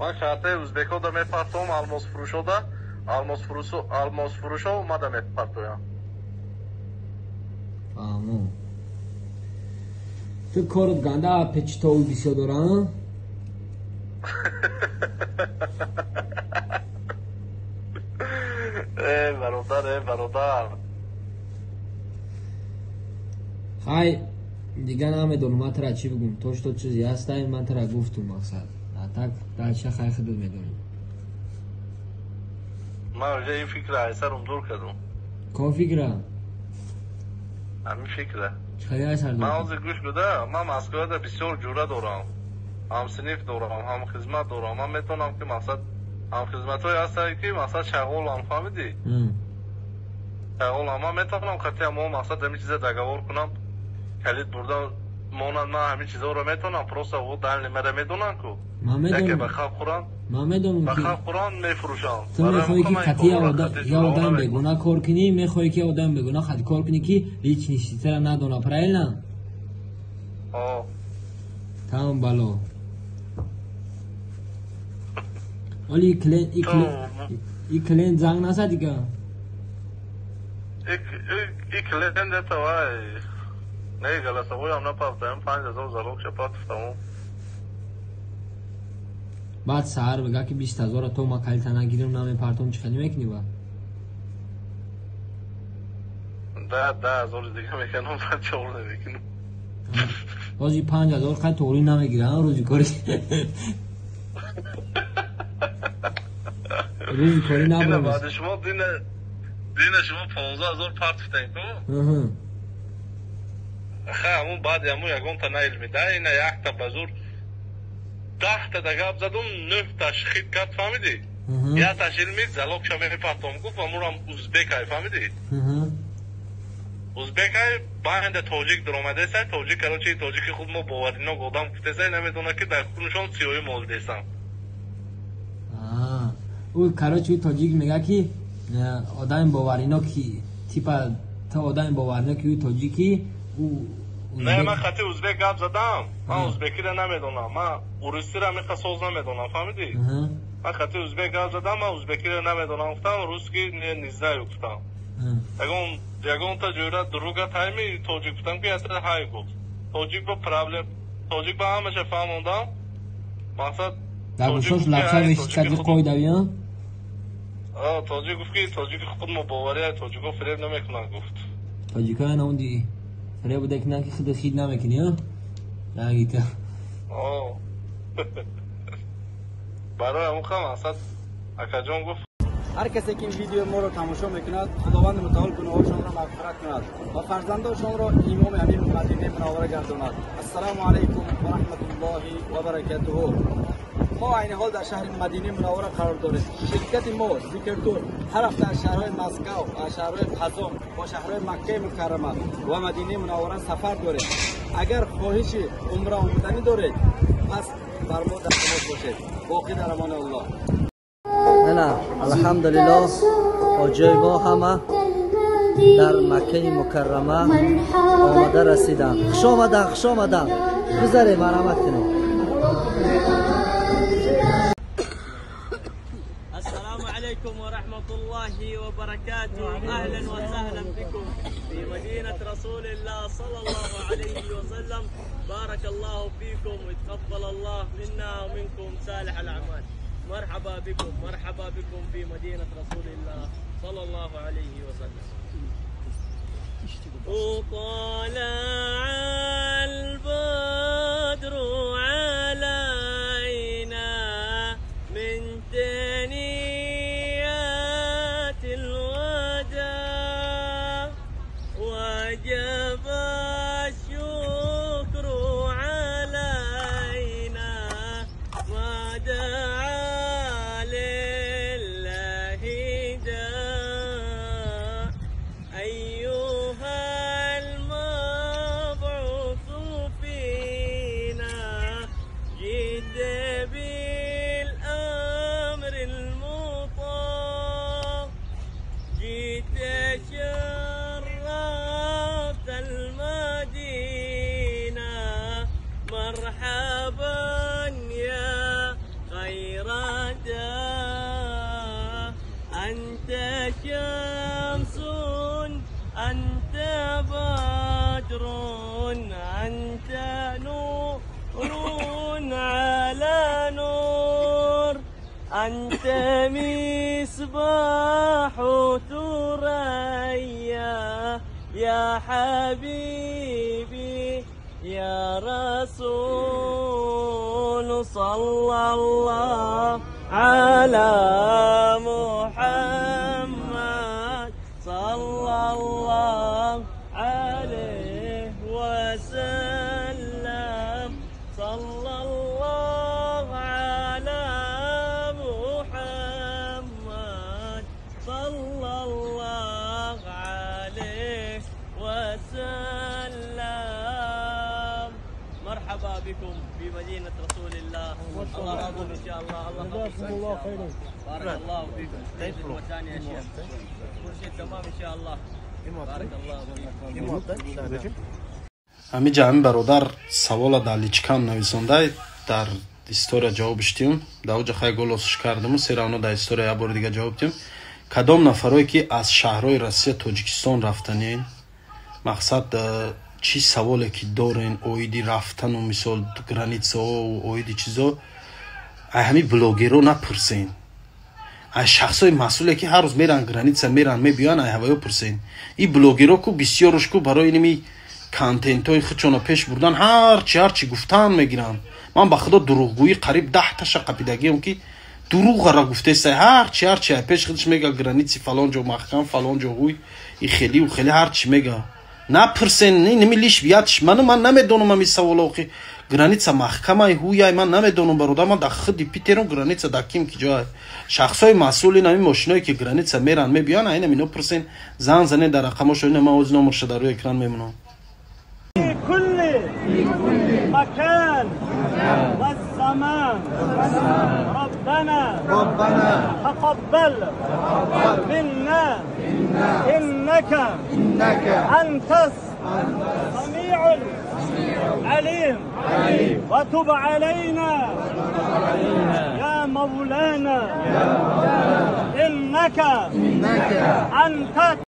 من карта узбеко да мепартом алмосфурӯшо да алмосфурӯшо омада мепартоям. фаҳмо. Ту корот ганда печтови бисёр дорам? бародар. хай دیگه نمیدونم من ترا چی بگم توش تو چیزی هستی من ترا گفتم مقصد так дальше хай худуд медонем ман оҷа ин фикра айсарум дур кардам. кон фикра ҳамин фикра чиқади айсар ман ҳозир гӯш куда ман москвада бисёр ҷура дорам, ҳамсиниф дорам, ҳамхизмат дорам. ман метавонам ки мақсад ҳамхизматҳое ҳастанд ки мақсад шағолам, фаҳмидӣ? шағолам. ман метавонам қатъиян мо мақсад ҳамин чиза договор кунам, калид бурда монанд ман ҳамин чизаҳоро метавонам просто во дайли мара медонам ку яке ба халқ қуран ба халқ қуран мефурӯшам. ту мехоҳӣ ки қатъия я одам бегуна кор кунӣ, мехоҳӣ ки одам бегуна кор кунӣ ки личноститара надона, правильно? тамом бало. оли и клиент занг назад дига и клиент детавай не голосовоям напафтаем 5000 залог шапатфтаму. баъд саҳар бига ки 20000 то ма калита нагирим намепартом чӣ хеле мекунӣ ба 10000 дига мекунам ба чор намекунам. бози 5000 қай тоғри намегирам рӯзи кори рӯзи кори набрам. баъди шумо дина шумо 15000 партфтаем ку ҳамун баъди ҳамун ягонта на илмида ина якта ба зур 10та да гап задум 9таш хит кард, фаҳмидӣ? якташ илмид залогша мепартом гуфт амурам узбекай, фаҳмидӣ? узбекай байнда тоҷик даромадесай, тоҷик карочи тоҷики худ мо боваринок одам гуфтесай намедона ки дар хунушон сиёҳӣ молидесам. ӯ карочи тоҷик мега ки одами бовариноки типа то одами бовариноки ӯ тоҷики не ман хати узбек гап задам. ман узбекиро намедонам, ман урусиро миха соз намедонам, фаҳмидӣ? ман хати узбек гап задам, ман узбекиро намедонам гуфтам, русски не знаю гуфтам. ягонта ҷойра дуруга тайми тоҷик гуфтам ки ясра ҳай гуфт. тоҷик ба проблем тоҷик ба ҳамаша фаҳмондам. мақсад тоҷик гуфт ки тоҷики худ мо бовария тоҷико фиреб намекунанд гуфт. тоҷикоя наунди фиреб буда ки наки худ хид намекунӣ нагита барои ҳамуқа мақсад акаҷон гуфт هر کسی که این ویدیو ما رو تماشا میکند خداوند متعال گناهاشان را مغفرت کند و فرزندانشان را امام امین مدینه منوره گرداند. السلام علیکم و رحمت الله و برکاته. ما عین حال در شهر مدینه منوره قرار داریم. شرکت ما ذکرتور هر هفته از شهرهای مسکو، از شهرهای قزم و شهرهای مکه مکرمه و مدینه منوره سفر داریم. اگر خواهش عمره آمدنی دارید پس بر ما در تماس باشید. باقی در امان الله. نه الحمدلله آجای ما همه در مکه مکرمه آمده رسیدن. خوش آمدن بذاریم مرحمت کنیم. السلام عليكم ورحمة الله وبركاته. أهلا وسهلا بكم في مدينة رسول الله صلى الله عليه وسلم. بارك الله فيكم ويتقبل الله منا ومنكم صالح الأعمال. مرحبا بكم في مدينة رسول الله صلى الله عليه وسلم. وطلع البدر علينا من ثنيات الوداع وجب الشكر علينا ما دعا بالأمر أنت مصباح ثريا يا حبيبي يا رسول صلى الله على محمد صلى الله عليه وسلم صلى الله على محمد صلى الله عليه وسلم. مرحبا بكم في مدينة رسول الله. الله يرحمكم إن شاء الله. الله يحفظكم الله خيرا. بارك الله فيكم. كيف المكان يا شيخ؟ كل شيء تمام إن شاء الله. بارك الله فيكم. ҳамин ҷамъи бародар савола дар личкам нависонда дар история ҷавобиш диҳем. дар оҷа хай голосш кардаму серавно дар история як бори дига ҷавоб диҳем. кадом нафарое ки аз шаҳрҳои Россия Тоҷикистон рафтанин, мақсад чӣ саволе ки дорен оиди рафтану мисол границаҳо оиди чизо ҳамин блогерҳо напурсен. аз шахсҳои масъуле ки ҳар рӯз меран граница меран мебиёян ҳаваё пурсен. ин блогерҳо ку бисёрушку барои ними контентҳои худшонро пеш бурдан ҳарчи гуфтан мегиранд. ман ба худо дурӯғгӯӣ қариб 10 таша қапидагиам ки дурӯғара гуфтесай ҳарчи пеш худш мега граници фалон ҷо маҳкам фалон ҷо ҳуй и хелиу хеле ҳарчи мега напурсен. ними лиш биятш ман намедонам ҳамин саволо ки граница маҳкамаи ҳуяй ман намедонам бародар. ман дар худи питерам граница дар ким ки ҷояй шахсҳои масъулин ҳамин мошиное ки граница меран мебиёян айна мино пурсен зан занед дар рақамошо ина ман оз номерша дар рӯи экран мемонам. في كل مكان والزمان ربنا تقبل منا إنك أنت السميع العليم وتب علينا يا مولانا إنك أنت